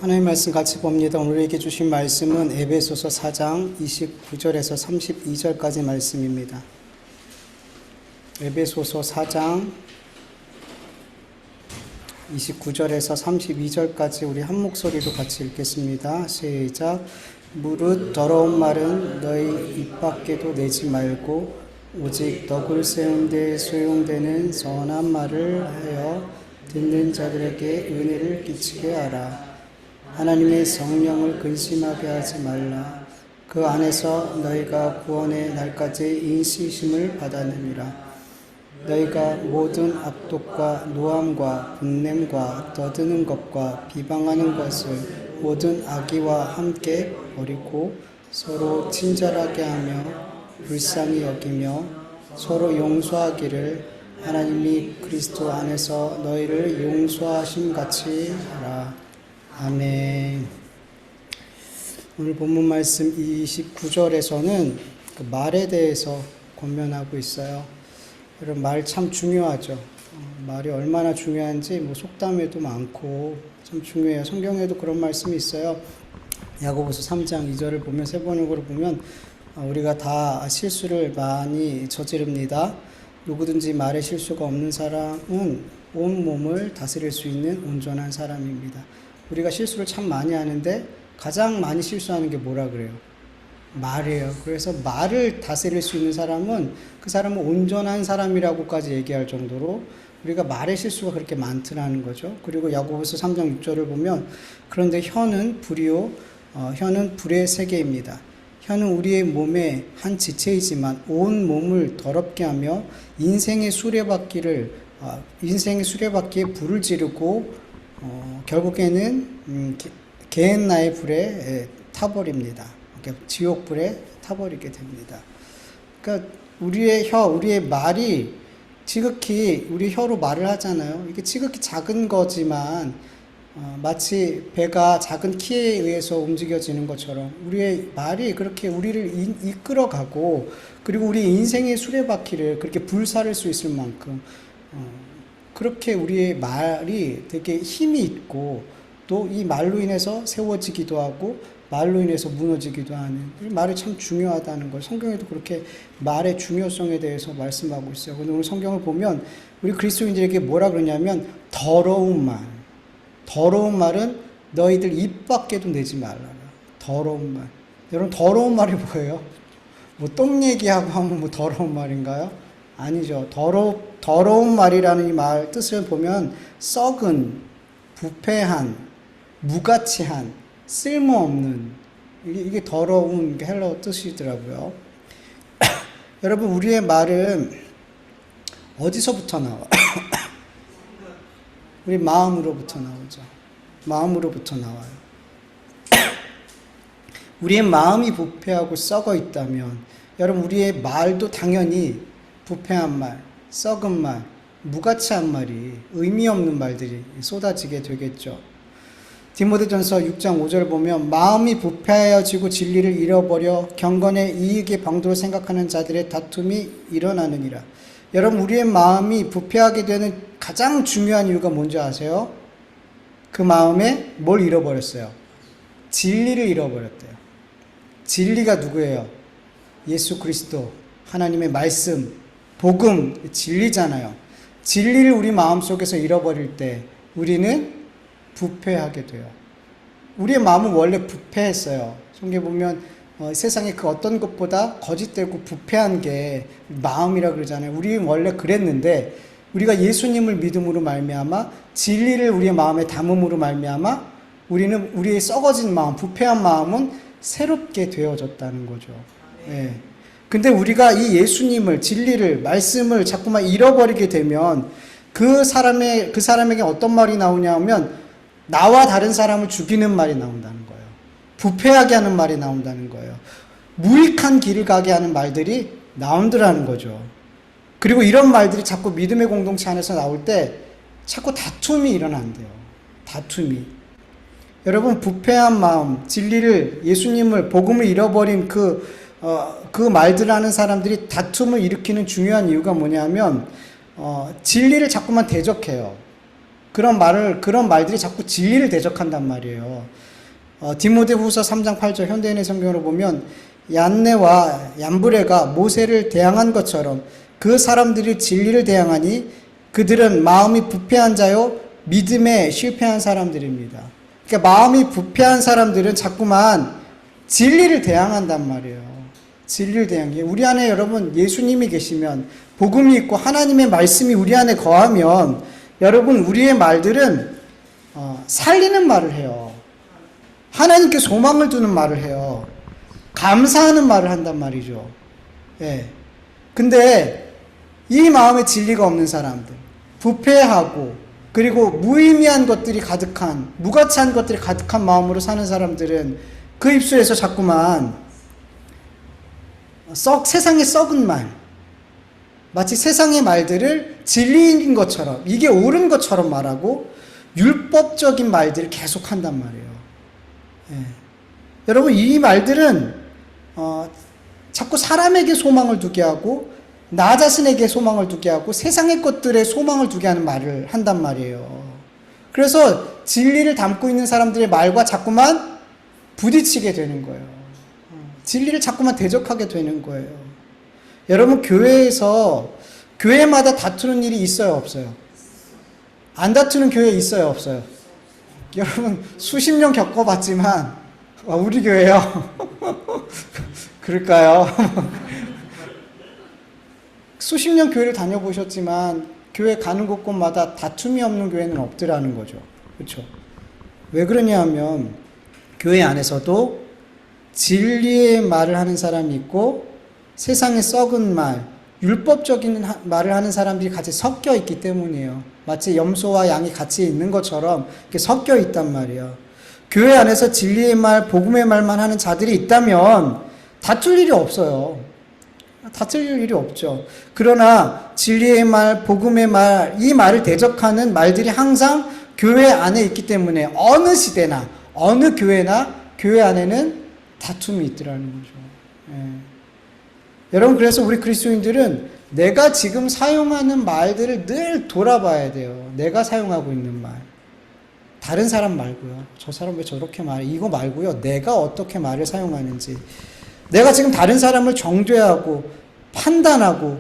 하나님 말씀 같이 봅니다. 오늘에게 주신 말씀은 에베소서 4장 29절에서 32절까지 말씀입니다. 에베소서 4장 29절에서 32절까지 우리 한 목소리로 같이 읽겠습니다. 시작. 무릇 더러운 말은 너희 입 밖에도 내지 말고 오직 덕을 세운 데 소용되는 선한 말을 하여 듣는 자들에게 은혜를 끼치게 하라. 하나님의 성령을 근심하게 하지 말라. 그 안에서 너희가 구원의 날까지 인치심을 받았느니라. 너희가 모든 악독과 노함과 분냄과 떠드는 것과 비방하는 것을 모든 악의와 함께 버리고 서로 친절하게 하며 불쌍히 여기며 서로 용서하기를 하나님이 그리스도 안에서 너희를 용서하심 같이 하라. 아멘. 오늘 본문 말씀 29절에서는 그 말에 대해서 권면하고 있어요. 여러분, 말 참 중요하죠. 말이 얼마나 중요한지 뭐 속담에도 많고 참 중요해요. 성경에도 그런 말씀이 있어요. 야고보서 3장 2절을 보면 세 번역으로 보면 우리가 다 실수를 많이 저지릅니다. 누구든지 말에 실수가 없는 사람은 온 몸을 다스릴 수 있는 온전한 사람입니다. 우리가 실수를 참 많이 하는데 가장 많이 실수하는 게 뭐라 그래요? 말이에요. 그래서 말을 다스릴 수 있는 사람은 그 사람은 온전한 사람이라고까지 얘기할 정도로 우리가 말의 실수가 그렇게 많더라는 거죠. 그리고 야고보서 3장 6절을 보면 그런데 혀는 불이요 혀는 불의 세계입니다. 혀는 우리의 몸의 한 지체이지만 온 몸을 더럽게 하며 인생의 수레바퀴에 불을 지르고 결국에는 게헨나의 불에 타버립니다. 지옥불에 타버리게 됩니다. 그러니까 우리의 말이 지극히 우리 혀로 말을 하잖아요. 이게 지극히 작은 거지만 마치 배가 작은 키에 의해서 움직여지는 것처럼 우리의 말이 그렇게 우리를 이끌어가고 그리고 우리 인생의 수레바퀴를 그렇게 불사를 수 있을 만큼 그렇게 우리의 말이 되게 힘이 있고 또 이 말로 인해서 세워지기도 하고 말로 인해서 무너지기도 하는 말이 참 중요하다는 걸 성경에도 그렇게 말의 중요성에 대해서 말씀하고 있어요. 오늘 성경을 보면 우리 그리스도인들에게 뭐라 그러냐면 더러운 말은 너희들 입 밖에도 내지 말라라. 더러운 말. 여러분, 더러운 말이 뭐예요? 뭐 똥 얘기하고 하면 뭐 더러운 말인가요? 아니죠. 더러운 말이라는 이 말 뜻을 보면 썩은, 부패한, 무가치한, 쓸모없는 이게 더러운 헬라어 뜻이더라고요. 여러분, 우리의 말은 어디서부터 나와? 우리 마음으로부터 나오죠. 마음으로부터 나와요. 우리의 마음이 부패하고 썩어 있다면 여러분, 우리의 말도 당연히 부패한 말, 썩은 말, 무가치한 말이 의미 없는 말들이 쏟아지게 되겠죠. 디모데전서 6장 5절 보면 마음이 부패하여지고 진리를 잃어버려 경건의 이익의 방도로 생각하는 자들의 다툼이 일어나느니라. 여러분, 우리의 마음이 부패하게 되는 가장 중요한 이유가 뭔지 아세요? 그 마음에 뭘 잃어버렸어요? 진리를 잃어버렸대요. 진리가 누구예요? 예수 그리스도, 하나님의 말씀, 복음, 진리잖아요. 진리를 우리 마음속에서 잃어버릴 때 우리는 부패하게 돼요. 우리의 마음은 원래 부패했어요. 성경에 보면 세상에 그 어떤 것보다 거짓되고 부패한 게 마음이라 그러잖아요. 우리는 원래 그랬는데 우리가 예수님을 믿음으로 말미암아 진리를 우리의 마음에 담음으로 말미암아 우리는 우리의 썩어진 마음, 부패한 마음은 새롭게 되어졌다는 거죠. 예. 근데 우리가 이 예수님을, 진리를, 말씀을 자꾸만 잃어버리게 되면 그 사람에게 어떤 말이 나오냐 하면 나와 다른 사람을 죽이는 말이 나온다는 거예요. 부패하게 하는 말이 나온다는 거예요. 무익한 길을 가게 하는 말들이 나온다는 거죠. 그리고 이런 말들이 자꾸 믿음의 공동체 안에서 나올 때 자꾸 다툼이 일어난대요. 다툼이. 여러분, 부패한 마음, 진리를, 예수님을, 복음을 잃어버린 그 말들 하는 사람들이 다툼을 일으키는 중요한 이유가 뭐냐면 진리를 자꾸만 대적해요. 그런 말들이 자꾸 진리를 대적한단 말이에요. 디모데후서 3장 8절 현대인의 성경으로 보면 얀네와 얀브레가 모세를 대항한 것처럼 그 사람들이 진리를 대항하니 그들은 마음이 부패한 자요 믿음에 실패한 사람들입니다. 그러니까 마음이 부패한 사람들은 자꾸만 진리를 대항한단 말이에요. 진리를 대항해. 우리 안에 여러분 예수님이 계시면 복음이 있고 하나님의 말씀이 우리 안에 거하면 여러분 우리의 말들은 살리는 말을 해요. 하나님께 소망을 두는 말을 해요. 감사하는 말을 한단 말이죠. 예. 근데 이 마음에 진리가 없는 사람들, 부패하고 그리고 무의미한 것들이 가득한, 무가치한 것들이 가득한 마음으로 사는 사람들은 그 입술에서 자꾸만 세상에 썩은 말, 마치 세상의 말들을 진리인 것처럼, 이게 옳은 것처럼 말하고 율법적인 말들을 계속 한단 말이에요. 예. 여러분 이 말들은 자꾸 사람에게 소망을 두게 하고 나 자신에게 소망을 두게 하고 세상의 것들에 소망을 두게 하는 말을 한단 말이에요. 그래서 진리를 담고 있는 사람들의 말과 자꾸만 부딪히게 되는 거예요. 진리를 자꾸만 대적하게 되는 거예요. 여러분 교회마다 다투는 일이 있어요, 없어요? 안 다투는 교회 있어요, 없어요? 여러분 수십 년 겪어봤지만 우리 교회요. 그럴까요? 수십 년 교회를 다녀보셨지만 교회 가는 곳곳마다 다툼이 없는 교회는 없더라는 거죠. 그렇죠? 왜 그러냐 하면 교회 안에서도 진리의 말을 하는 사람이 있고 세상의 썩은 말, 율법적인 말을 하는 사람들이 같이 섞여 있기 때문이에요. 마치 염소와 양이 같이 있는 것처럼 이렇게 섞여 있단 말이에요. 교회 안에서 진리의 말, 복음의 말만 하는 자들이 있다면 다툴 일이 없어요. 다툴 일이 없죠. 그러나 진리의 말, 복음의 말, 이 말을 대적하는 말들이 항상 교회 안에 있기 때문에 어느 시대나 어느 교회나 교회 안에는 다툼이 있더라는 거죠. 예. 여러분 그래서 우리 그리스도인들은 내가 지금 사용하는 말들을 늘 돌아봐야 돼요. 내가 사용하고 있는 말. 다른 사람 말고요. 저 사람 왜 저렇게 말해? 이거 말고요. 내가 어떻게 말을 사용하는지. 내가 지금 다른 사람을 정죄하고 판단하고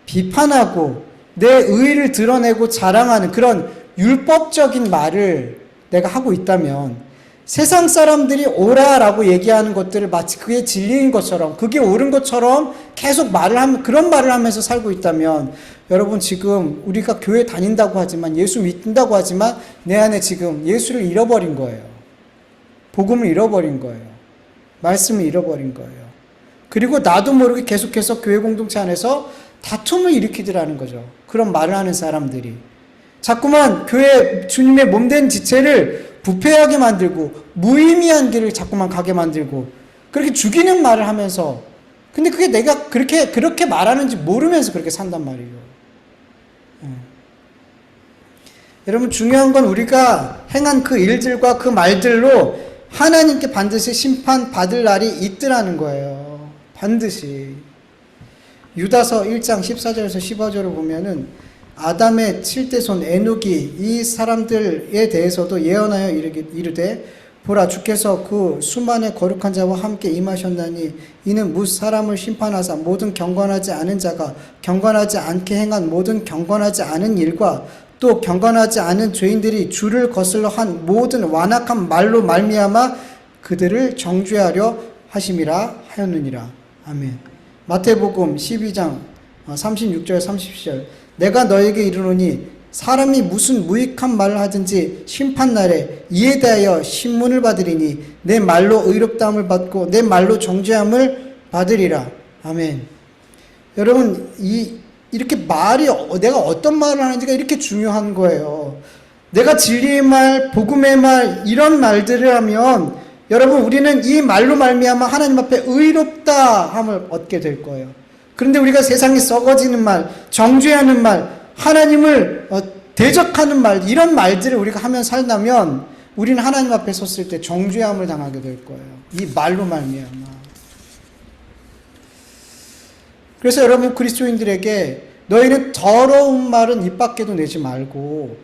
비판하고 내 의의를 드러내고 자랑하는 그런 율법적인 말을 내가 하고 있다면 세상 사람들이 옳아라고 얘기하는 것들을 마치 그게 진리인 것처럼 그게 옳은 것처럼 계속 그런 말을 하면서 살고 있다면 여러분 지금 우리가 교회 다닌다고 하지만 예수 믿는다고 하지만 내 안에 지금 예수를 잃어버린 거예요. 복음을 잃어버린 거예요. 말씀을 잃어버린 거예요. 그리고 나도 모르게 계속해서 교회 공동체 안에서 다툼을 일으키더라는 거죠. 그런 말을 하는 사람들이. 자꾸만 교회 주님의 몸된 지체를 부패하게 만들고 무의미한 길을 자꾸만 가게 만들고 그렇게 죽이는 말을 하면서 근데 그게 내가 그렇게 말하는지 모르면서 그렇게 산단 말이에요. 여러분 중요한 건 우리가 행한 그 일들과 그 말들로 하나님께 반드시 심판받을 날이 있더라는 거예요. 반드시. 유다서 1장 14절에서 15절을 보면은 아담의 7대손 에녹이 이 사람들에 대해서도 예언하여 이르되 보라 주께서 그 수만의 거룩한 자와 함께 임하셨나니 이는 무 사람을 심판하사 모든 경건하지 않은 자가 경건하지 않게 행한 모든 경건하지 않은 일과 또 경건하지 않은 죄인들이 주를 거슬러 한 모든 완악한 말로 말미암아 그들을 정죄하려 하심이라 하였느니라. 아멘. 마태복음 12장 36절 30절 내가 너에게 이르노니 사람이 무슨 무익한 말을 하든지 심판날에 이에 대하여 신문을 받으리니 내 말로 의롭다함을 받고 내 말로 정죄함을 받으리라. 아멘. 여러분 이렇게 내가 어떤 말을 하는지가 이렇게 중요한 거예요. 내가 진리의 말, 복음의 말 이런 말들을 하면 여러분 우리는 이 말로 말미암아 하나님 앞에 의롭다함을 얻게 될 거예요. 그런데 우리가 세상에 썩어지는 말, 정죄하는 말, 하나님을 대적하는 말 이런 말들을 우리가 하면 살다면 우리는 하나님 앞에 섰을 때 정죄함을 당하게 될 거예요. 이 말로 말미암아. 그래서 여러분 그리스도인들에게 너희는 더러운 말은 입 밖에도 내지 말고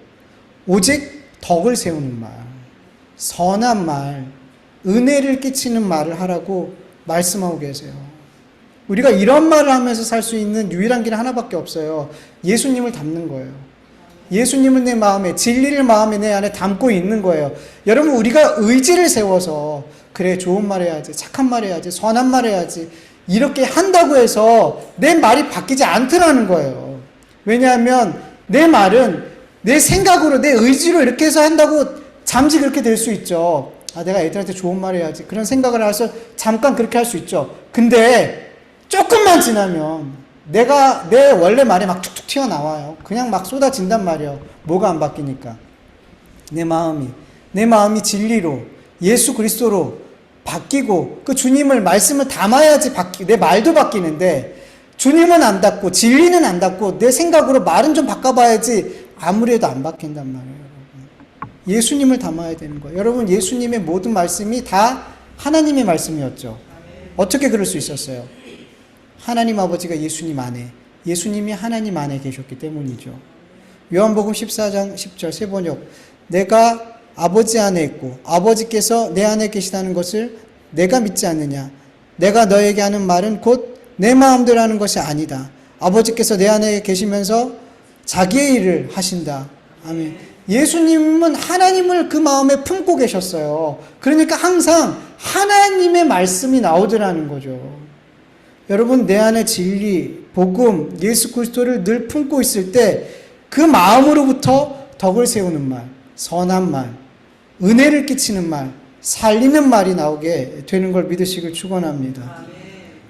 오직 덕을 세우는 말, 선한 말, 은혜를 끼치는 말을 하라고 말씀하고 계세요. 우리가 이런 말을 하면서 살 수 있는 유일한 길은 하나밖에 없어요. 예수님을 닮는 거예요. 예수님은 내 마음에, 진리를 마음에 내 안에 담고 있는 거예요. 여러분, 우리가 의지를 세워서 그래, 좋은 말 해야지, 착한 말 해야지, 선한 말 해야지 이렇게 한다고 해서 내 말이 바뀌지 않더라는 거예요. 왜냐하면 내 말은 내 생각으로, 내 의지로 이렇게 해서 한다고 잠시 그렇게 될 수 있죠. 아, 내가 애들한테 좋은 말 해야지, 그런 생각을 해서 잠깐 그렇게 할 수 있죠. 근데 조금만 지나면 내 원래 말이 막 툭툭 튀어나와요. 그냥 막 쏟아진단 말이에요. 뭐가 안 바뀌니까. 내 마음이 진리로, 예수 그리스도로 바뀌고, 그 주님을, 말씀을 담아야지 내 말도 바뀌는데, 주님은 안 닿고, 진리는 안 닿고, 내 생각으로 말은 좀 바꿔봐야지 아무래도 안 바뀐단 말이에요. 여러분. 예수님을 담아야 되는 거예요. 여러분, 예수님의 모든 말씀이 다 하나님의 말씀이었죠. 어떻게 그럴 수 있었어요? 하나님 아버지가 예수님 안에, 예수님이 하나님 안에 계셨기 때문이죠. 요한복음 14장 10절 세번역, 내가 아버지 안에 있고 아버지께서 내 안에 계시다는 것을 내가 믿지 않느냐. 내가 너에게 하는 말은 곧 내 마음대로 하는 것이 아니다. 아버지께서 내 안에 계시면서 자기의 일을 하신다. 아멘. 예수님은 하나님을 그 마음에 품고 계셨어요. 그러니까 항상 하나님의 말씀이 나오더라는 거죠. 여러분, 내 안에 진리, 복음, 예수 그리스도를 늘 품고 있을 때 그 마음으로부터 덕을 세우는 말, 선한 말, 은혜를 끼치는 말, 살리는 말이 나오게 되는 걸 믿으시길 축원합니다.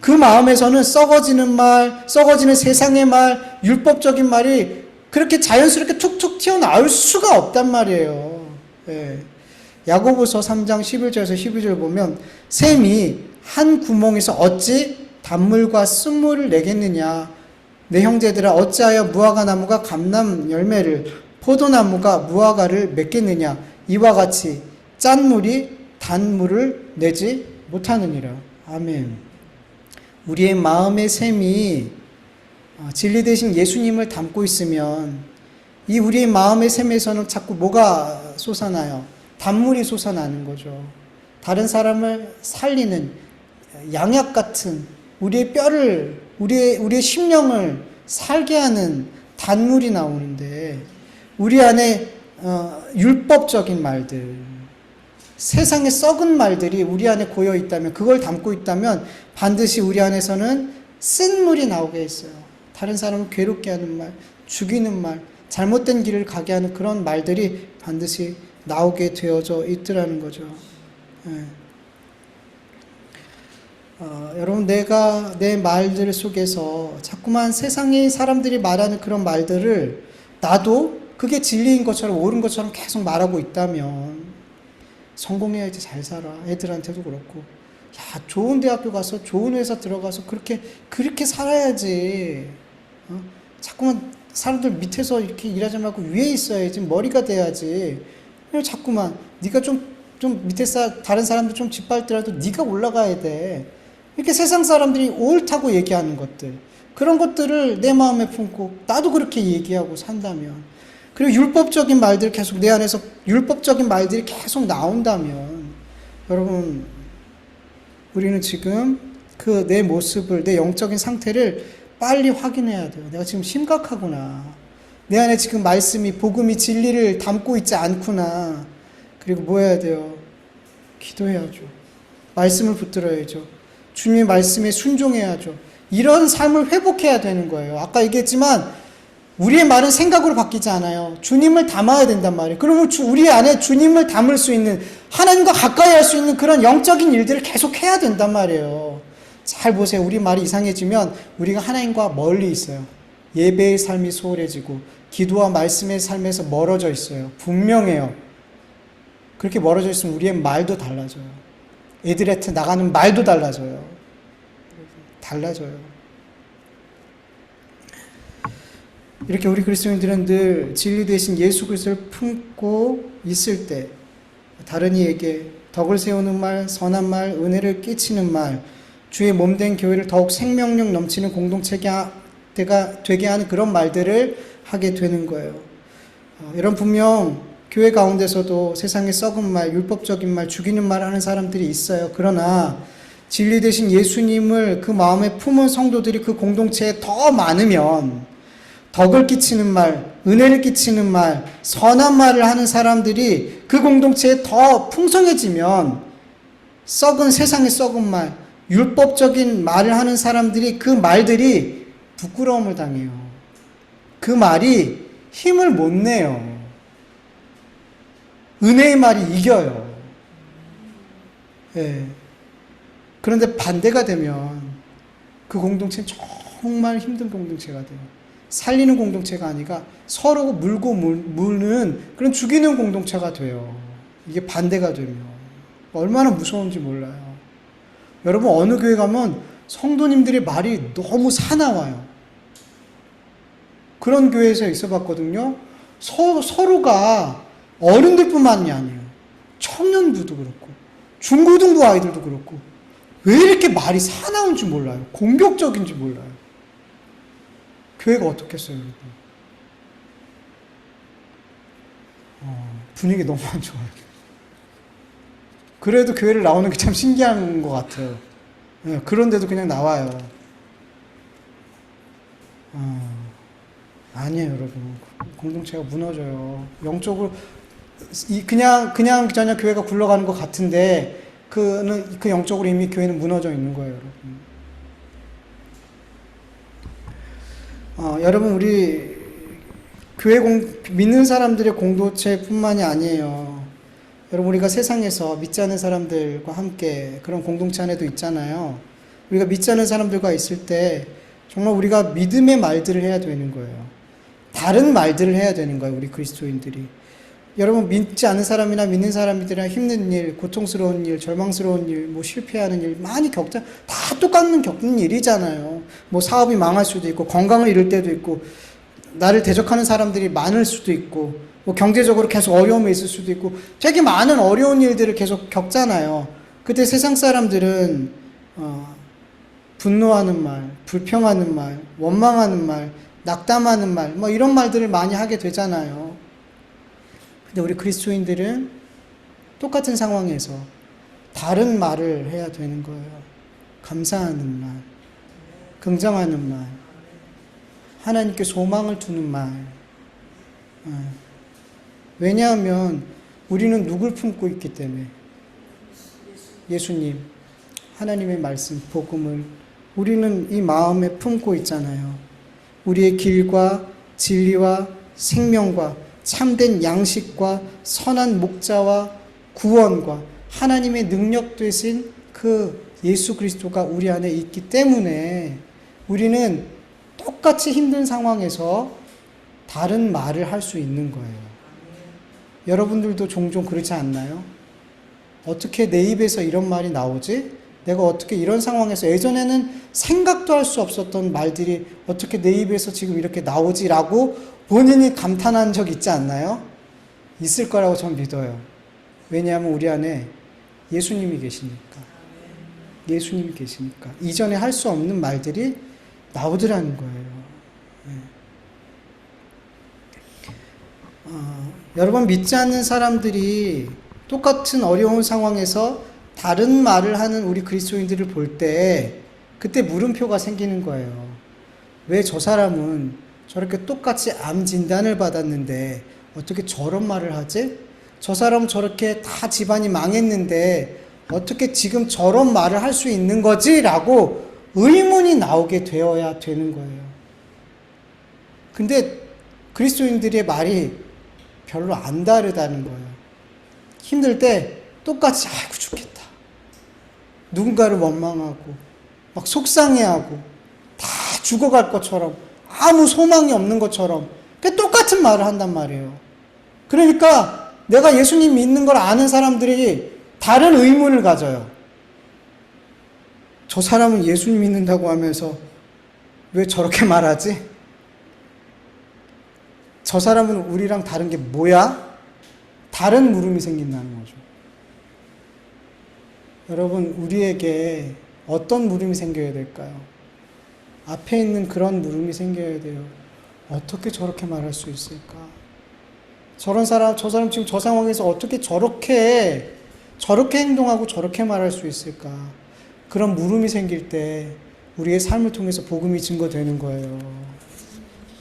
그 마음에서는 썩어지는 말, 썩어지는 세상의 말, 율법적인 말이 그렇게 자연스럽게 툭툭 튀어나올 수가 없단 말이에요. 예. 야고보서 3장 11절에서 12절 보면, 샘이 한 구멍에서 어찌 단물과 쓴물을 내겠느냐. 내 형제들아, 어찌하여 무화과 나무가 감람 열매를, 포도나무가 무화과를 맺겠느냐. 이와 같이 짠 물이 단물을 내지 못하느니라. 아멘. 우리의 마음의 샘이 진리 되신 예수님을 담고 있으면 이 우리의 마음의 샘에서는 자꾸 뭐가 솟아나요? 단물이 솟아나는 거죠. 다른 사람을 살리는 양약 같은, 우리의 뼈를, 우리의 심령을 살게 하는 단물이 나오는데, 우리 안에 율법적인 말들, 세상의 썩은 말들이 우리 안에 고여 있다면, 그걸 담고 있다면 반드시 우리 안에서는 쓴 물이 나오게 있어요. 다른 사람을 괴롭게 하는 말, 죽이는 말, 잘못된 길을 가게 하는 그런 말들이 반드시 나오게 되어져 있더라는 거죠. 예. 여러분, 내가 내 말들 속에서 자꾸만 세상의 사람들이 말하는 그런 말들을 나도 그게 진리인 것처럼, 옳은 것처럼 계속 말하고 있다면, 성공해야지, 잘 살아, 애들한테도 그렇고, 야, 좋은 대학교 가서 좋은 회사 들어가서 그렇게 살아야지. 자꾸만 사람들 밑에서 이렇게 일하지 말고 위에 있어야지, 머리가 돼야지. 자꾸만 네가 좀 밑에 다른 사람들 좀 짓밟더라도 네가 올라가야 돼. 이렇게 세상 사람들이 옳다고 얘기하는 것들, 그런 것들을 내 마음에 품고 나도 그렇게 얘기하고 산다면, 그리고 율법적인 말들 계속 내 안에서 율법적인 말들이 계속 나온다면, 여러분, 우리는 지금 그 내 모습을, 내 영적인 상태를 빨리 확인해야 돼요. 내가 지금 심각하구나. 내 안에 지금 말씀이, 복음이, 진리를 담고 있지 않구나. 그리고 뭐 해야 돼요? 기도해야죠. 말씀을 붙들어야죠. 주님의 말씀에 순종해야죠. 이런 삶을 회복해야 되는 거예요. 아까 얘기했지만 우리의 말은 생각으로 바뀌지 않아요. 주님을 담아야 된단 말이에요. 그러면 우리 안에 주님을 담을 수 있는, 하나님과 가까이 할 수 있는 그런 영적인 일들을 계속 해야 된단 말이에요. 잘 보세요. 우리 말이 이상해지면 우리가 하나님과 멀리 있어요. 예배의 삶이 소홀해지고 기도와 말씀의 삶에서 멀어져 있어요. 분명해요. 그렇게 멀어져 있으면 우리의 말도 달라져요. 애들한테 나가는 말도 달라져요. 이렇게 우리 그리스도인들은 늘 진리 되신 예수 그리스도를 품고 있을 때, 다른 이에게 덕을 세우는 말, 선한 말, 은혜를 끼치는 말, 주의 몸된 교회를 더욱 생명력 넘치는 공동체가 되게 하는 그런 말들을 하게 되는 거예요. 여러분 분명 교회 가운데서도 세상에 썩은 말, 율법적인 말, 죽이는 말 하는 사람들이 있어요. 그러나 진리 되신 예수님을 그 마음에 품은 성도들이 그 공동체에 더 많으면 덕을 끼치는 말, 은혜를 끼치는 말, 선한 말을 하는 사람들이 그 공동체에 더 풍성해지면 썩은 세상의 썩은 말, 율법적인 말을 하는 사람들이 그 말들이 부끄러움을 당해요. 그 말이 힘을 못 내요. 은혜의 말이 이겨요. 예. 그런데 반대가 되면 그 공동체는 정말 힘든 공동체가 돼요. 살리는 공동체가 아니라 서로 물고 물는 그런 죽이는 공동체가 돼요. 이게 반대가 되면 얼마나 무서운지 몰라요. 여러분 어느 교회 가면 성도님들의 말이 너무 사나워요. 그런 교회에서 있어 봤거든요. 서로가 어른들뿐만이 아니에요. 청년부도 그렇고 중고등부 아이들도 그렇고 왜 이렇게 말이 사나운지 몰라요. 공격적인지 몰라요. 교회가 어떻겠어요, 여러분? 분위기 너무 안 좋아요. 그래도 교회를 나오는 게 참 신기한 것 같아요. 그런데도 그냥 나와요. 아니에요, 여러분. 공동체가 무너져요. 영적으로 그냥 교회가 굴러가는 것 같은데 그 영적으로 이미 교회는 무너져 있는 거예요, 여러분. 여러분 우리 교회 믿는 사람들의 공동체뿐만이 아니에요. 여러분 우리가 세상에서 믿지 않는 사람들과 함께 그런 공동체 안에도 있잖아요. 우리가 믿지 않는 사람들과 있을 때 정말 우리가 믿음의 말들을 해야 되는 거예요. 다른 말들을 해야 되는 거예요, 우리 그리스도인들이. 여러분 믿지 않는 사람이나 믿는 사람들이랑 힘든 일, 고통스러운 일, 절망스러운 일, 뭐 실패하는 일 많이 다 똑같은 겪는 일이잖아요. 뭐 사업이 망할 수도 있고 건강을 잃을 때도 있고 나를 대적하는 사람들이 많을 수도 있고 뭐 경제적으로 계속 어려움에 있을 수도 있고 되게 많은 어려운 일들을 계속 겪잖아요. 그때 세상 사람들은 분노하는 말, 불평하는 말, 원망하는 말, 낙담하는 말, 뭐 이런 말들을 많이 하게 되잖아요. 근데 우리 그리스도인들은 똑같은 상황에서 다른 말을 해야 되는 거예요. 감사하는 말, 긍정하는 말, 하나님께 소망을 두는 말. 왜냐하면 우리는 누굴 품고 있기 때문에 예수님, 하나님의 말씀, 복음을 우리는 이 마음에 품고 있잖아요. 우리의 길과 진리와 생명과 참된 양식과 선한 목자와 구원과 하나님의 능력 되신 그 예수 그리스도가 우리 안에 있기 때문에 우리는 똑같이 힘든 상황에서 다른 말을 할 수 있는 거예요. 여러분들도 종종 그렇지 않나요? 어떻게 내 입에서 이런 말이 나오지? 내가 어떻게 이런 상황에서 예전에는 생각도 할 수 없었던 말들이 어떻게 내 입에서 지금 이렇게 나오지라고 본인이 감탄한 적 있지 않나요? 있을 거라고 전 믿어요. 왜냐하면 우리 안에 예수님이 계시니까. 예수님이 계시니까. 이전에 할 수 없는 말들이 나오더라는 거예요. 여러분 믿지 않는 사람들이 똑같은 어려운 상황에서 다른 말을 하는 우리 그리스도인들을 볼 때 그때 물음표가 생기는 거예요. 왜 저 사람은 저렇게 똑같이 암 진단을 받았는데 어떻게 저런 말을 하지? 저 사람 저렇게 다 집안이 망했는데 어떻게 지금 저런 말을 할 수 있는 거지? 라고 의문이 나오게 되어야 되는 거예요. 근데 그리스도인들의 말이 별로 안 다르다는 거예요. 힘들 때 똑같이 아이고 죽겠다. 누군가를 원망하고 막 속상해하고 다 죽어갈 것처럼 아무 소망이 없는 것처럼 똑같은 말을 한단 말이에요. 그러니까 내가 예수님 믿는 걸 아는 사람들이 다른 의문을 가져요. 저 사람은 예수님 믿는다고 하면서 왜 저렇게 말하지? 저 사람은 우리랑 다른 게 뭐야? 다른 물음이 생긴다는 거죠. 여러분, 우리에게 어떤 물음이 생겨야 될까요? 앞에 있는 그런 물음이 생겨야 돼요. 어떻게 저렇게 말할 수 있을까? 저런 사람, 저 사람 지금 저 상황에서 어떻게 저렇게 행동하고 저렇게 말할 수 있을까? 그런 물음이 생길 때 우리의 삶을 통해서 복음이 증거되는 거예요.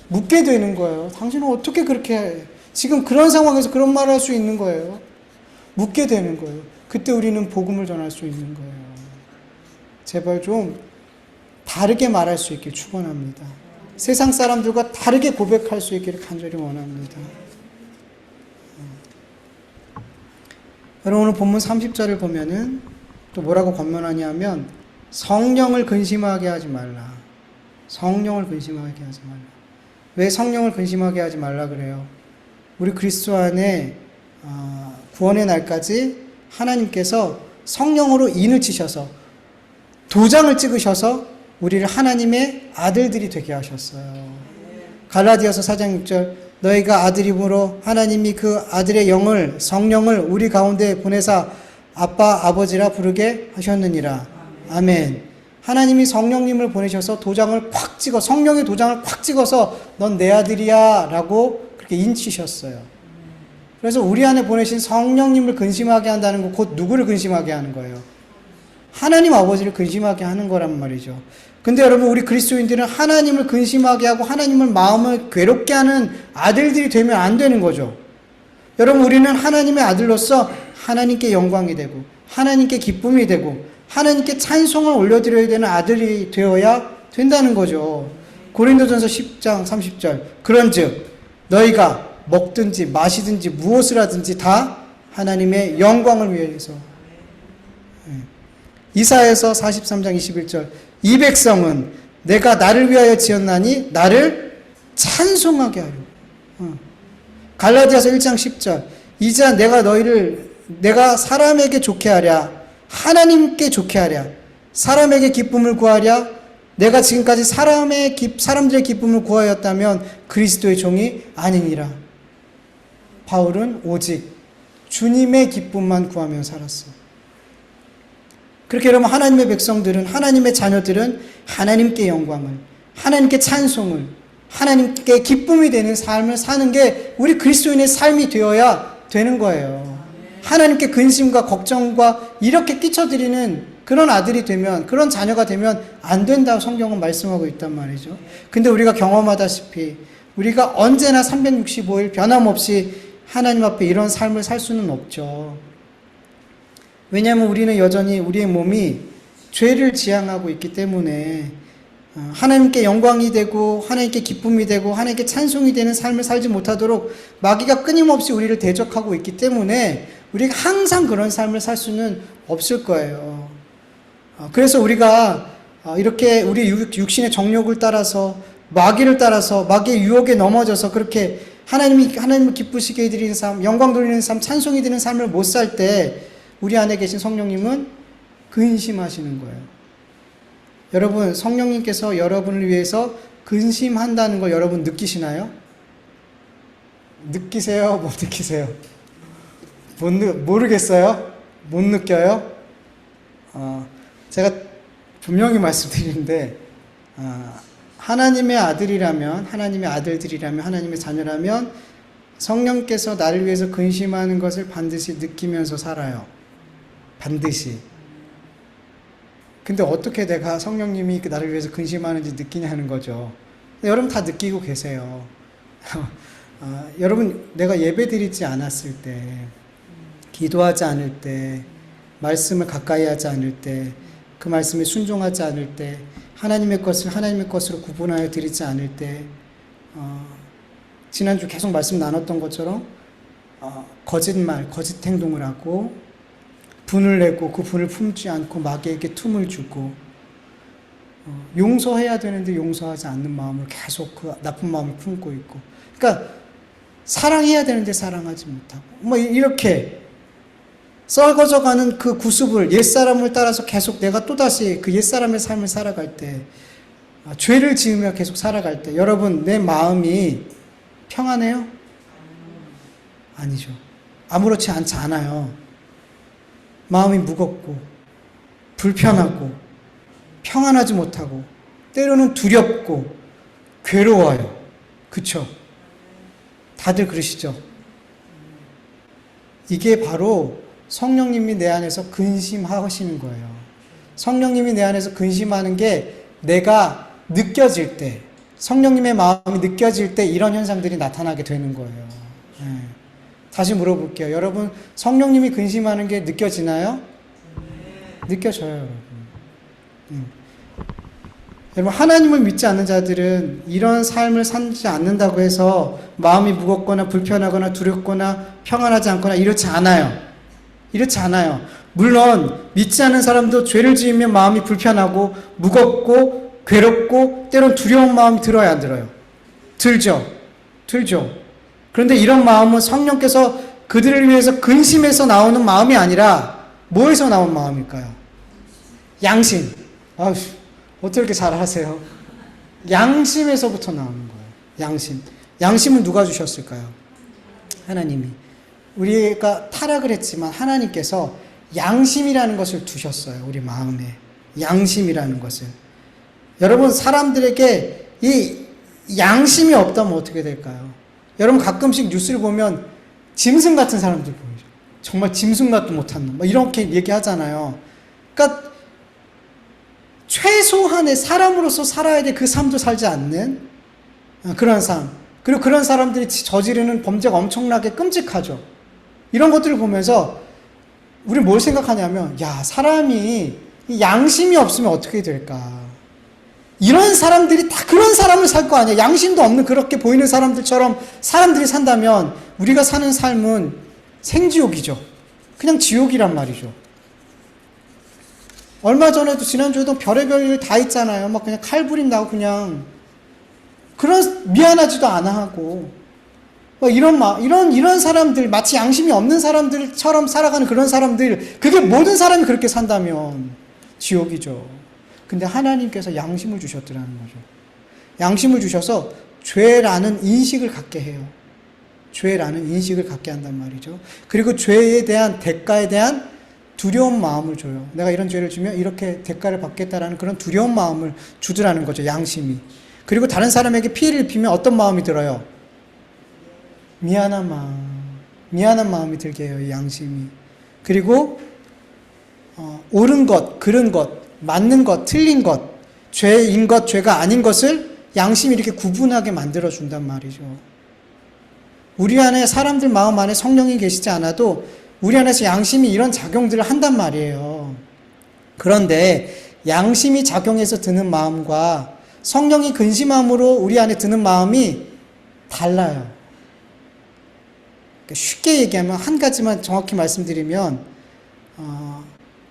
묻게 되는 거예요. 당신은 어떻게 그렇게 해? 지금 그런 상황에서 그런 말을 할 수 있는 거예요. 묻게 되는 거예요. 그때 우리는 복음을 전할 수 있는 거예요. 제발 좀 다르게 말할 수 있길 축원합니다. 세상 사람들과 다르게 고백할 수 있기를 간절히 원합니다. 여러분 오늘 본문 30절을 보면은 또 뭐라고 권면하냐면 성령을 근심하게 하지 말라. 성령을 근심하게 하지 말라. 왜 성령을 근심하게 하지 말라 그래요? 우리 그리스도 안에 구원의 날까지 하나님께서 성령으로 인을 치셔서 도장을 찍으셔서 우리를 하나님의 아들들이 되게 하셨어요. 갈라디아서 4장 6절 너희가 아들임으로 하나님이 그 아들의 영을 성령을 우리 가운데 보내사 아빠 아버지라 부르게 하셨느니라. 아멘. 하나님이 성령님을 보내셔서 도장을 콱 찍어 성령의 도장을 콱 찍어서 넌 내 아들이야 라고 그렇게 인치셨어요. 그래서 우리 안에 보내신 성령님을 근심하게 한다는 거 곧 누구를 근심하게 하는 거예요? 하나님 아버지를 근심하게 하는 거란 말이죠. 근데 여러분 우리 그리스도인들은 하나님을 근심하게 하고 하나님을 마음을 괴롭게 하는 아들들이 되면 안 되는 거죠. 여러분 우리는 하나님의 아들로서 하나님께 영광이 되고 하나님께 기쁨이 되고 하나님께 찬송을 올려드려야 되는 아들이 되어야 된다는 거죠. 고린도전서 10장 30절 그런즉 너희가 먹든지 마시든지 무엇을 하든지 다 하나님의 영광을 위해서. 이사야서 43장 21절 이 백성은 내가 나를 위하여 지었나니 나를 찬송하게 하려. 갈라디아서 1장 10절 이제 내가 사람에게 좋게 하랴 하나님께 좋게 하랴 사람에게 기쁨을 구하랴 내가 지금까지 사람들의 기쁨을 구하였다면 그리스도의 종이 아니니라. 바울은 오직 주님의 기쁨만 구하며 살았어. 그렇게 여러분 하나님의 백성들은 하나님의 자녀들은 하나님께 영광을 하나님께 찬송을 하나님께 기쁨이 되는 삶을 사는 게 우리 그리스도인의 삶이 되어야 되는 거예요. 하나님께 근심과 걱정과 이렇게 끼쳐드리는 그런 아들이 되면 그런 자녀가 되면 안 된다고 성경은 말씀하고 있단 말이죠. 근데 우리가 경험하다시피 우리가 언제나 365일 변함없이 하나님 앞에 이런 삶을 살 수는 없죠. 왜냐하면 우리는 여전히 우리의 몸이 죄를 지향하고 있기 때문에 하나님께 영광이 되고 하나님께 기쁨이 되고 하나님께 찬송이 되는 삶을 살지 못하도록 마귀가 끊임없이 우리를 대적하고 있기 때문에 우리가 항상 그런 삶을 살 수는 없을 거예요. 그래서 우리가 이렇게 우리 육신의 정욕을 따라서 마귀를 따라서 마귀의 유혹에 넘어져서 그렇게 하나님을 기쁘시게 해드리는 삶, 영광 돌리는 삶, 찬송이 되는 삶을 못 살 때 우리 안에 계신 성령님은 근심하시는 거예요. 여러분 성령님께서 여러분을 위해서 근심한다는 걸 여러분 느끼시나요? 느끼세요? 못 느끼세요? 모르겠어요? 못 느껴요? 제가 분명히 말씀드리는데 하나님의 아들이라면 하나님의 아들들이라면 하나님의 자녀라면 성령께서 나를 위해서 근심하는 것을 반드시 느끼면서 살아요. 반드시. 근데 어떻게 내가 성령님이 나를 위해서 근심하는지 느끼냐는 거죠. 여러분 다 느끼고 계세요. 여러분 내가 예배 드리지 않았을 때 기도하지 않을 때 말씀을 가까이 하지 않을 때 그 말씀에 순종하지 않을 때 하나님의 것을 하나님의 것으로 구분하여 드리지 않을 때 지난주 계속 말씀 나눴던 것처럼 거짓말, 거짓 행동을 하고 분을 내고 그 분을 품지 않고 마귀에게 틈을 주고 용서해야 되는데 용서하지 않는 마음을 계속 그 나쁜 마음을 품고 있고 그러니까 사랑해야 되는데 사랑하지 못하고 뭐 이렇게 썩어져가는 그 구습을 옛사람을 따라서 계속 내가 또다시 그 옛사람의 삶을 살아갈 때 죄를 지으며 계속 살아갈 때 여러분 내 마음이 평안해요? 아니죠. 아무렇지 않지 않아요. 마음이 무겁고 불편하고 평안하지 못하고 때로는 두렵고 괴로워요. 그쵸? 다들 그러시죠? 이게 바로 성령님이 내 안에서 근심하시는 거예요. 성령님이 내 안에서 근심하는 게 내가 느껴질 때, 성령님의 마음이 느껴질 때 이런 현상들이 나타나게 되는 거예요. 네. 다시 물어볼게요. 여러분, 성령님이 근심하는 게 느껴지나요? 느껴져요, 여러분. 여러분, 하나님을 믿지 않는 자들은 이런 삶을 살지 않는다고 해서 마음이 무겁거나 불편하거나 두렵거나 평안하지 않거나 이렇지 않아요. 이렇지 않아요. 물론 믿지 않는 사람도 죄를 지으면 마음이 불편하고 무겁고 괴롭고 때론 두려운 마음이 들어야 안 들어요? 들죠. 그런데 이런 마음은 성령께서 그들을 위해서 근심해서 나오는 마음이 아니라 뭐에서 나온 마음일까요? 양심. 아휴, 어떻게 이렇게 잘 하세요? 양심에서부터 나오는 거예요. 양심. 양심은 누가 주셨을까요? 하나님이. 우리가 타락을 했지만 하나님께서 양심이라는 것을 두셨어요. 우리 마음에. 양심이라는 것을. 여러분, 사람들에게 이 양심이 없다면 어떻게 될까요? 여러분, 가끔씩 뉴스를 보면 짐승 같은 사람들 보이죠. 정말 짐승 같도 못한 놈. 이렇게 얘기하잖아요. 그러니까 최소한의 사람으로서 살아야 될 그 삶도 살지 않는 그런 삶. 그리고 그런 사람들이 저지르는 범죄가 엄청나게 끔찍하죠. 이런 것들을 보면서 우리 뭘 생각하냐면, 야, 사람이 양심이 없으면 어떻게 될까? 이런 사람들이 다 그런 사람을 살 거 아니야. 양심도 없는 그렇게 보이는 사람들처럼 사람들이 산다면 우리가 사는 삶은 생지옥이죠. 그냥 지옥이란 말이죠. 얼마 전에도 지난주에도 별의별 일 다 있잖아요. 막 그냥 칼부림 나고 그냥 그런 미안하지도 않아 하고 이런 사람들, 마치 양심이 없는 사람들처럼 살아가는 그런 사람들, 그게 모든 사람이 그렇게 산다면 지옥이죠. 근데 하나님께서 양심을 주셨더라는 거죠. 양심을 주셔서 죄라는 인식을 갖게 해요. 죄라는 인식을 갖게 한단 말이죠. 그리고 죄에 대한 대가에 대한 두려운 마음을 줘요. 내가 이런 죄를 지면 이렇게 대가를 받겠다라는 그런 두려운 마음을 주더라는 거죠. 양심이. 그리고 다른 사람에게 피해를 입히면 어떤 마음이 들어요? 미안한 마음이 들게 해요. 이 양심이. 그리고 옳은 것, 그른 것, 맞는 것, 틀린 것, 죄인 것, 죄가 아닌 것을 양심이 이렇게 구분하게 만들어준단 말이죠. 우리 안에, 사람들 마음 안에 성령이 계시지 않아도 우리 안에서 양심이 이런 작용들을 한단 말이에요. 그런데 양심이 작용해서 드는 마음과 성령이 근심함으로 우리 안에 드는 마음이 달라요. 쉽게 얘기하면, 한 가지만 정확히 말씀드리면,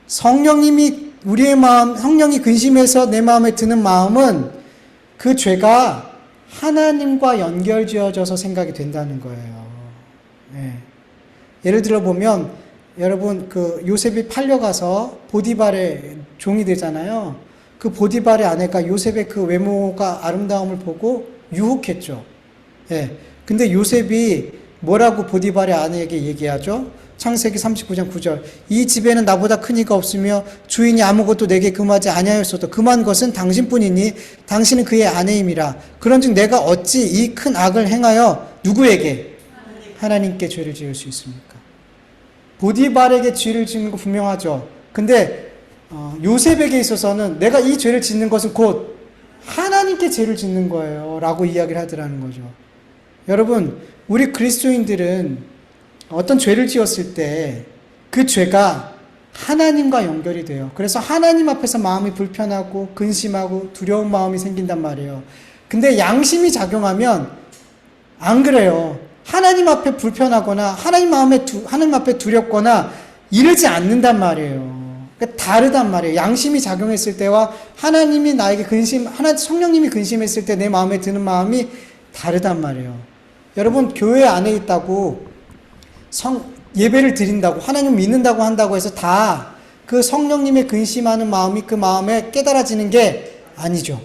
성령님이 우리의 마음, 성령이 근심해서 내 마음에 드는 마음은 그 죄가 하나님과 연결지어져서 생각이 된다는 거예요. 네. 예를 들어 보면, 여러분, 요셉이 팔려가서 보디발의 종이 되잖아요. 그 보디발의 아내가 요셉의 그 외모가 아름다움을 보고 유혹했죠. 예. 근데 요셉이 뭐라고 보디발의 아내에게 얘기하죠? 창세기 39장 9절. 이 집에는 나보다 큰 이가 없으며 주인이 아무것도 내게 금하지 아니하였어도 금한 것은 당신뿐이니 당신은 그의 아내임이라. 그런즉 내가 어찌 이 큰 악을 행하여 누구에게? 하나님께 죄를 지을 수 있습니까? 보디발에게 죄를 짓는 거 분명하죠. 근데 요셉에게 있어서는 내가 이 죄를 짓는 것은 곧 하나님께 죄를 짓는 거예요 라고 이야기를 하더라는 거죠. 여러분, 우리 그리스도인들은 어떤 죄를 지었을 때 그 죄가 하나님과 연결이 돼요. 그래서 하나님 앞에서 마음이 불편하고 근심하고 두려운 마음이 생긴단 말이에요. 근데 양심이 작용하면 안 그래요. 하나님 앞에 불편하거나 하나님 앞에 두렵거나 이러지 않는단 말이에요. 그러니까 다르단 말이에요. 양심이 작용했을 때와 하나님이 나에게 성령님이 근심했을 때 내 마음에 드는 마음이 다르단 말이에요. 여러분, 교회 안에 있다고 예배를 드린다고, 하나님 믿는다고 한다고 해서 다 그 성령님의 근심하는 마음이 그 마음에 깨달아지는 게 아니죠.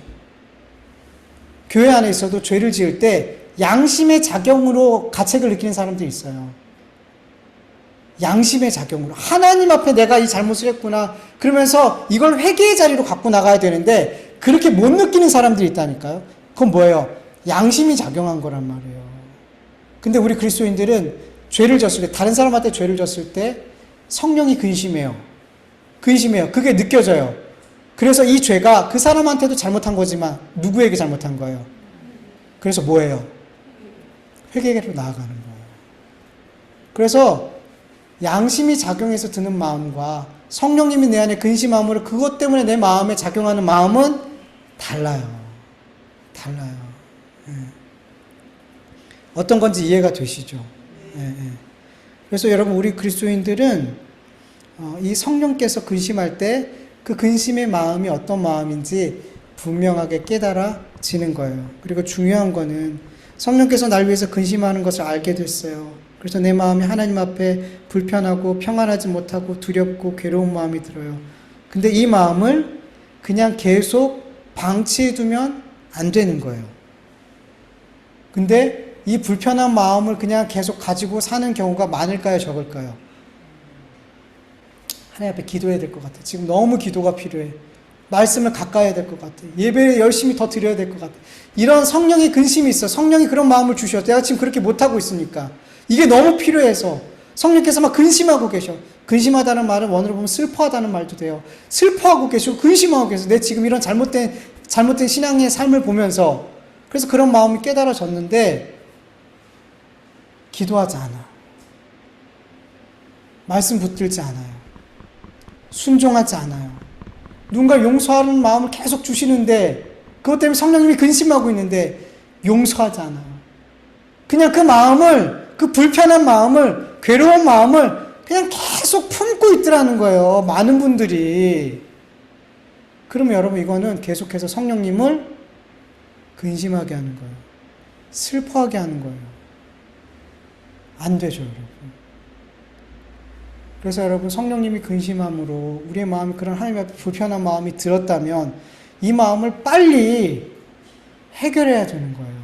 교회 안에 있어도 죄를 지을 때 양심의 작용으로 가책을 느끼는 사람들이 있어요. 양심의 작용으로. 하나님 앞에 내가 이 잘못을 했구나. 그러면서 이걸 회개의 자리로 갖고 나가야 되는데 그렇게 못 느끼는 사람들이 있다니까요. 그건 뭐예요? 양심이 작용한 거란 말이에요. 근데 우리 그리스도인들은 죄를 졌을 때, 다른 사람한테 죄를 졌을 때 성령이 근심해요. 그게 느껴져요. 그래서 이 죄가 그 사람한테도 잘못한 거지만 누구에게 잘못한 거예요? 그래서 뭐예요? 회개로 나아가는 거예요. 그래서 양심이 작용해서 드는 마음과 성령님이 내 안에 근심함으로 그것 때문에 내 마음에 작용하는 마음은 달라요. 예. 어떤 건지 이해가 되시죠? 예. 그래서 여러분, 우리 그리스도인들은 이 성령께서 근심할 때 그 근심의 마음이 어떤 마음인지 분명하게 깨달아지는 거예요. 그리고 중요한 거는 성령께서 날 위해서 근심하는 것을 알게 됐어요. 그래서 내 마음이 하나님 앞에 불편하고 평안하지 못하고 두렵고 괴로운 마음이 들어요. 근데 이 마음을 그냥 계속 방치해두면 안 되는 거예요. 근데 이 불편한 마음을 그냥 계속 가지고 사는 경우가 많을까요? 적을까요? 하나님 앞에 기도해야 될 것 같아요. 지금 너무 기도가 필요해. 말씀을 가까이 해야 될 것 같아요. 예배를 열심히 더 드려야 될 것 같아요. 이런 성령의 근심이 있어. 성령이 그런 마음을 주셔. 내가 지금 그렇게 못하고 있으니까. 이게 너무 필요해서 성령께서 막 근심하고 계셔. 근심하다는 말은 원어로 보면 슬퍼하다는 말도 돼요. 슬퍼하고 계시고 근심하고 계셔. 내 지금 이런 잘못된 신앙의 삶을 보면서 그래서 그런 마음이 깨달아졌는데 기도하지 않아. 말씀 붙들지 않아요. 순종하지 않아요. 누군가 용서하는 마음을 계속 주시는데 그것 때문에 성령님이 근심하고 있는데 용서하지 않아요. 그냥 그 마음을, 그 불편한 마음을, 괴로운 마음을 그냥 계속 품고 있더라는 거예요. 많은 분들이. 그러면 여러분, 이거는 계속해서 성령님을 근심하게 하는 거예요. 슬퍼하게 하는 거예요. 안 되죠, 여러분. 그래서 여러분, 성령님이 근심함으로 우리의 마음이 그런 하나님 앞에 불편한 마음이 들었다면 이 마음을 빨리 해결해야 되는 거예요.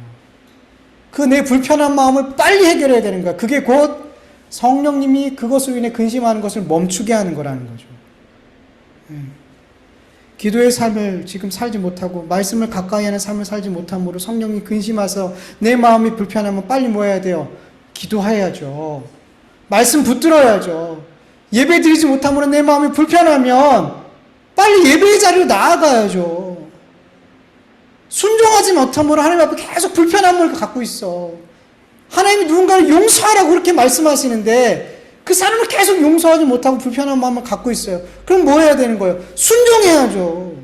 그 내 불편한 마음을 빨리 해결해야 되는 거예요. 그게 곧 성령님이 그것으로 인해 근심하는 것을 멈추게 하는 거라는 거죠. 기도의 삶을 지금 살지 못하고 말씀을 가까이 하는 삶을 살지 못함으로 성령이 근심해서 내 마음이 불편하면 빨리 뭐 해야 돼요? 기도해야죠. 말씀 붙들어야죠. 예배 드리지 못함으로 내 마음이 불편하면 빨리 예배의 자리로 나아가야죠. 순종하지 못함으로 하나님 앞에 계속 불편함을 갖고 있어. 하나님이 누군가를 용서하라고 그렇게 말씀하시는데 그 사람을 계속 용서하지 못하고 불편한 마음을 갖고 있어요. 그럼 뭐 해야 되는 거예요? 순종해야죠.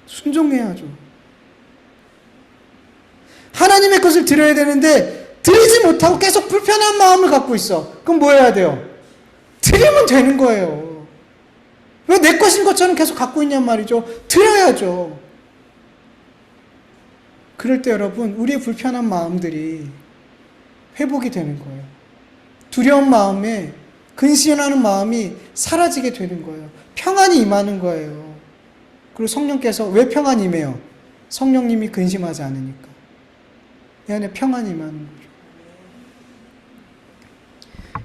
순종해야죠. 하나님의 것을 드려야 되는데 드리지 못하고 계속 불편한 마음을 갖고 있어. 그럼 뭐 해야 돼요? 드리면 되는 거예요. 왜 내 것인 것처럼 계속 갖고 있냔 말이죠. 드려야죠. 그럴 때 여러분, 우리의 불편한 마음들이 회복이 되는 거예요. 두려운 마음에 근심하는 마음이 사라지게 되는 거예요. 평안이 임하는 거예요. 그리고 성령께서 왜 평안이 임해요? 성령님이 근심하지 않으니까. 내 안에 평안이 임하는 거죠.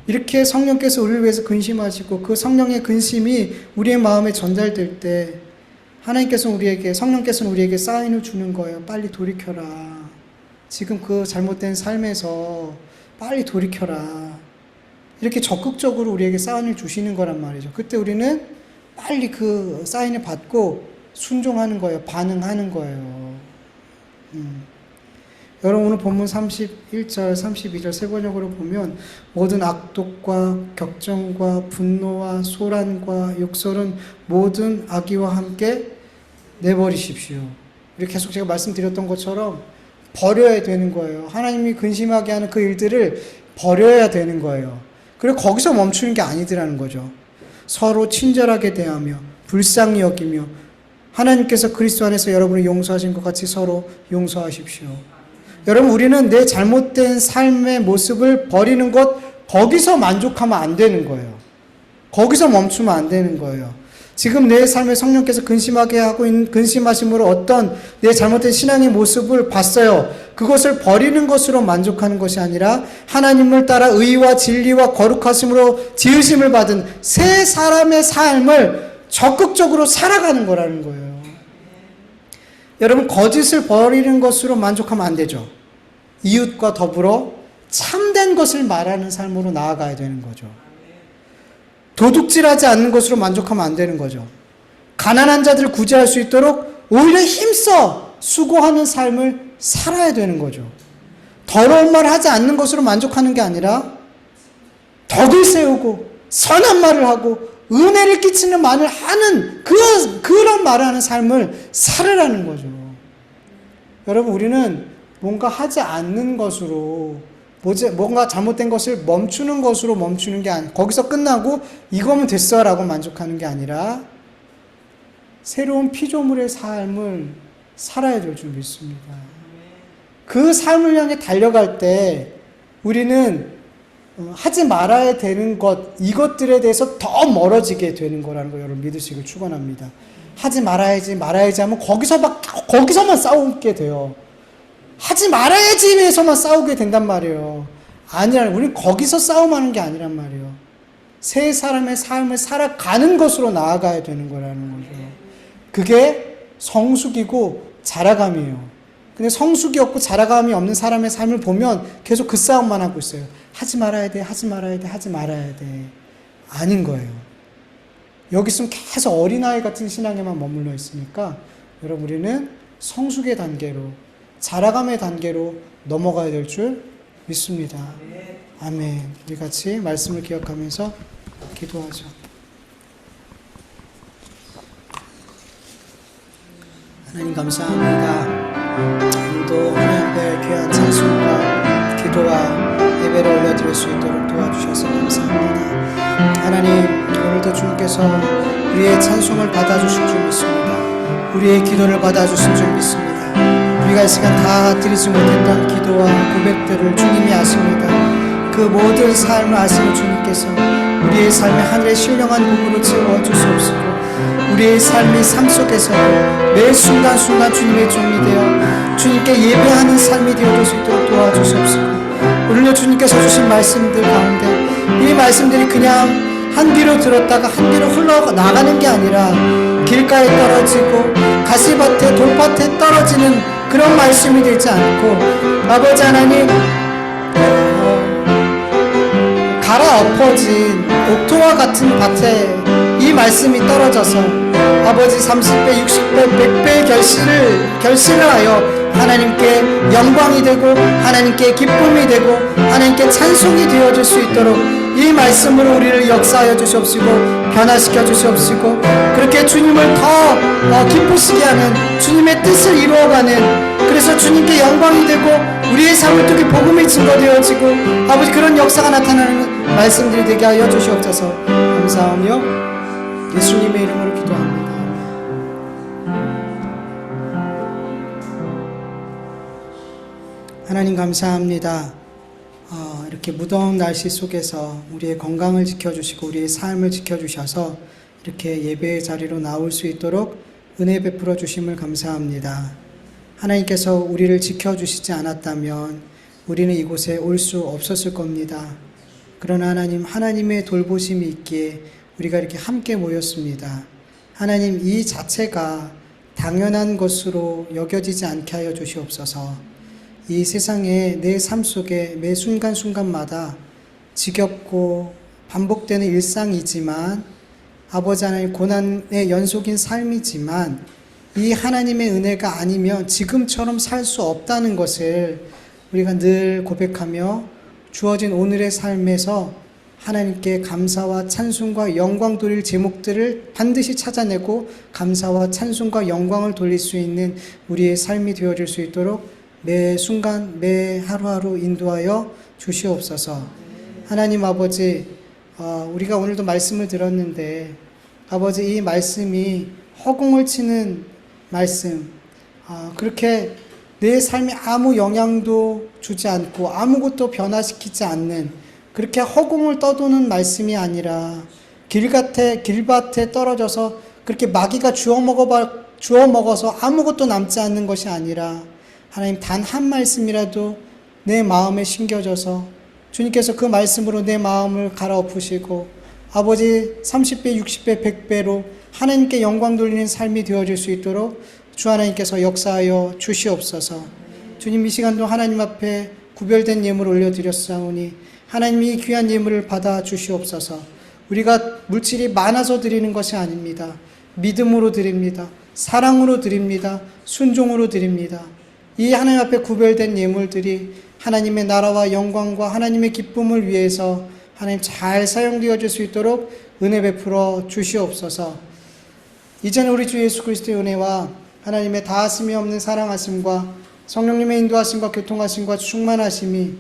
이렇게 성령께서 우리를 위해서 근심하시고 그 성령의 근심이 우리의 마음에 전달될 때 성령께서는 우리에게 사인을 주는 거예요. 빨리 돌이켜라. 지금 그 잘못된 삶에서 빨리 돌이켜라. 이렇게 적극적으로 우리에게 사인을 주시는 거란 말이죠. 그때 우리는 빨리 그 사인을 받고 순종하는 거예요. 반응하는 거예요. 여러분, 오늘 본문 31절, 32절 세 번역으로 보면 모든 악독과 격정과 분노와 소란과 욕설은 모든 악의와 함께 내버리십시오. 이렇게 계속 제가 말씀드렸던 것처럼 버려야 되는 거예요. 하나님이 근심하게 하는 그 일들을 버려야 되는 거예요. 그리고 거기서 멈추는 게 아니더라는 거죠. 서로 친절하게 대하며 불쌍히 여기며 하나님께서 그리스도 안에서 여러분을 용서하신 것 같이 서로 용서하십시오. 여러분, 우리는 내 잘못된 삶의 모습을 버리는 것, 거기서 만족하면 안 되는 거예요. 거기서 멈추면 안 되는 거예요. 지금 내 삶에 성령께서 근심하게 하고 있는 근심하심으로 어떤 내 잘못된 신앙의 모습을 봤어요. 그것을 버리는 것으로 만족하는 것이 아니라 하나님을 따라 의와 진리와 거룩하심으로 지으심을 받은 새 사람의 삶을 적극적으로 살아가는 거라는 거예요. 여러분, 거짓을 버리는 것으로 만족하면 안 되죠. 이웃과 더불어 참된 것을 말하는 삶으로 나아가야 되는 거죠. 도둑질하지 않는 것으로 만족하면 안 되는 거죠. 가난한 자들을 구제할 수 있도록 오히려 힘써 수고하는 삶을 살아야 되는 거죠. 더러운 말 하지 않는 것으로 만족하는 게 아니라 덕을 세우고 선한 말을 하고 은혜를 끼치는 말을 하는 그런 말을 하는 삶을 살으라는 거죠. 여러분, 우리는 뭔가 하지 않는 것으로 뭔가 잘못된 것을 멈추는 것으로 멈추는 게 아니라 거기서 끝나고 이거면 됐어 라고 만족하는 게 아니라 새로운 피조물의 삶을 살아야 될 줄 믿습니다. 그 삶을 향해 달려갈 때 우리는 하지 말아야 되는 이것들에 대해서 더 멀어지게 되는 거라는 거 여러분 믿으시길 축원합니다. 하지 말아야지 하면 거기서만 싸우게 돼요. 하지 말아야지 위해서만 싸우게 된단 말이에요. 아니라 우리는 거기서 싸움하는 게 아니란 말이에요. 새 사람의 삶을 살아가는 것으로 나아가야 되는 거라는 거죠. 그게 성숙이고 자라감이에요. 근데 성숙이 없고 자라감이 없는 사람의 삶을 보면 계속 그 싸움만 하고 있어요. 하지 말아야 돼. 아닌 거예요. 여기 있으면 계속 어린아이 같은 신앙에만 머물러 있으니까 여러분 우리는 성숙의 단계로 자라감의 단계로 넘어가야 될 줄 믿습니다. 아멘. 우리 같이 말씀을 기억하면서 기도하죠. 하나님 감사합니다. 오늘도 하나님 앞에 귀한 찬송과 기도와 예배를 올려드릴 수 있도록 도와주셔서 감사합니다. 하나님, 오늘도 주님께서 우리의 찬송을 받아주실 줄 믿습니다. 우리의 기도를 받아주실 줄 믿습니다. 우리가 이 시간 다 드리지 못했던 기도와 고백들을 주님이 아십니다. 그 모든 삶을 아시는 주님께서 우리의 삶에 하늘의 신령한 부분을 채워주시옵시고 우리의 삶이 삶 속에서 매 순간순간 주님의 종이 되어 주님께 예배하는 삶이 되어줄 수 있도록 도와주시옵시고 오늘도 주님께서 주신 말씀들 가운데 이 말씀들이 그냥 한 귀로 들었다가 한 귀로 흘러나가는 게 아니라 길가에 떨어지고 가시밭에 돌밭에 떨어지는 그런 말씀이 되지 않고 아버지 하나님 갈아엎어진 옥토와 같은 밭에 이 말씀이 떨어져서 아버지 30배, 60배, 100배의 결실을 하여 하나님께 영광이 되고 하나님께 기쁨이 되고 하나님께 찬송이 되어줄 수 있도록 이 말씀으로 우리를 역사하여 주시옵시고 변화시켜 주시옵시고 그렇게 주님을 더 기쁘시게 하는 주님의 뜻을 이루어가는 그래서 주님께 영광이 되고 우리의 삶을 통해 복음이 증거되어지고 아버지 그런 역사가 나타나는 말씀들이 되게 하여 주시옵소서. 감사하며 예수님의 이름으로 기도합니다. 하나님 감사합니다. 이렇게 무더운 날씨 속에서 우리의 건강을 지켜주시고 우리의 삶을 지켜주셔서 이렇게 예배의 자리로 나올 수 있도록 은혜 베풀어 주심을 감사합니다. 하나님께서 우리를 지켜주시지 않았다면 우리는 이곳에 올 수 없었을 겁니다. 그러나 하나님의 돌보심이 있기에 우리가 이렇게 함께 모였습니다. 하나님 이 자체가 당연한 것으로 여겨지지 않게 하여 주시옵소서. 이 세상에 내 삶 속에 매 순간순간마다 지겹고 반복되는 일상이지만 아버지 하나님 고난의 연속인 삶이지만 이 하나님의 은혜가 아니면 지금처럼 살 수 없다는 것을 우리가 늘 고백하며 주어진 오늘의 삶에서 하나님께 감사와 찬송과 영광 돌릴 제목들을 반드시 찾아내고 감사와 찬송과 영광을 돌릴 수 있는 우리의 삶이 되어질 수 있도록 매 순간 매 하루하루 인도하여 주시옵소서. 하나님 아버지 우리가 오늘도 말씀을 들었는데 아버지 이 말씀이 허공을 치는 말씀 그렇게 내 삶에 아무 영향도 주지 않고 아무것도 변화시키지 않는 그렇게 허공을 떠도는 말씀이 아니라 길밭에 떨어져서 그렇게 마귀가 주워 먹어서 아무것도 남지 않는 것이 아니라 하나님 단 한 말씀이라도 내 마음에 심겨져서 주님께서 그 말씀으로 내 마음을 갈아엎으시고 아버지 30배, 60배, 100배로 하나님께 영광 돌리는 삶이 되어질 수 있도록 주 하나님께서 역사하여 주시옵소서. 주님 이 시간도 하나님 앞에 구별된 예물 올려드렸사오니 하나님이 이 귀한 예물을 받아 주시옵소서. 우리가 물질이 많아서 드리는 것이 아닙니다. 믿음으로 드립니다. 사랑으로 드립니다. 순종으로 드립니다. 이 하나님 앞에 구별된 예물들이 하나님의 나라와 영광과 하나님의 기쁨을 위해서 하나님 잘 사용되어질 수 있도록 은혜 베풀어 주시옵소서. 이제는 우리 주 예수 그리스도의 은혜와 하나님의 다하심이 없는 사랑하심과 성령님의 인도하심과 교통하심과 충만하심이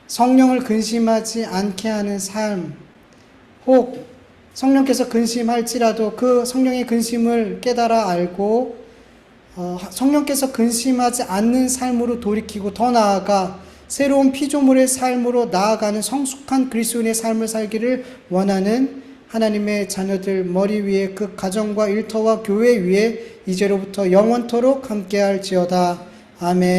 성령을 근심하지 않게 하는 삶, 혹 성령께서 근심할지라도 그 성령의 근심을 깨달아 알고 성령께서 근심하지 않는 삶으로 돌이키고 더 나아가 새로운 피조물의 삶으로 나아가는 성숙한 그리스도인의 삶을 살기를 원하는 하나님의 자녀들 머리 위에 그 가정과 일터와 교회 위에 이제로부터 영원토록 함께할지어다. 아멘.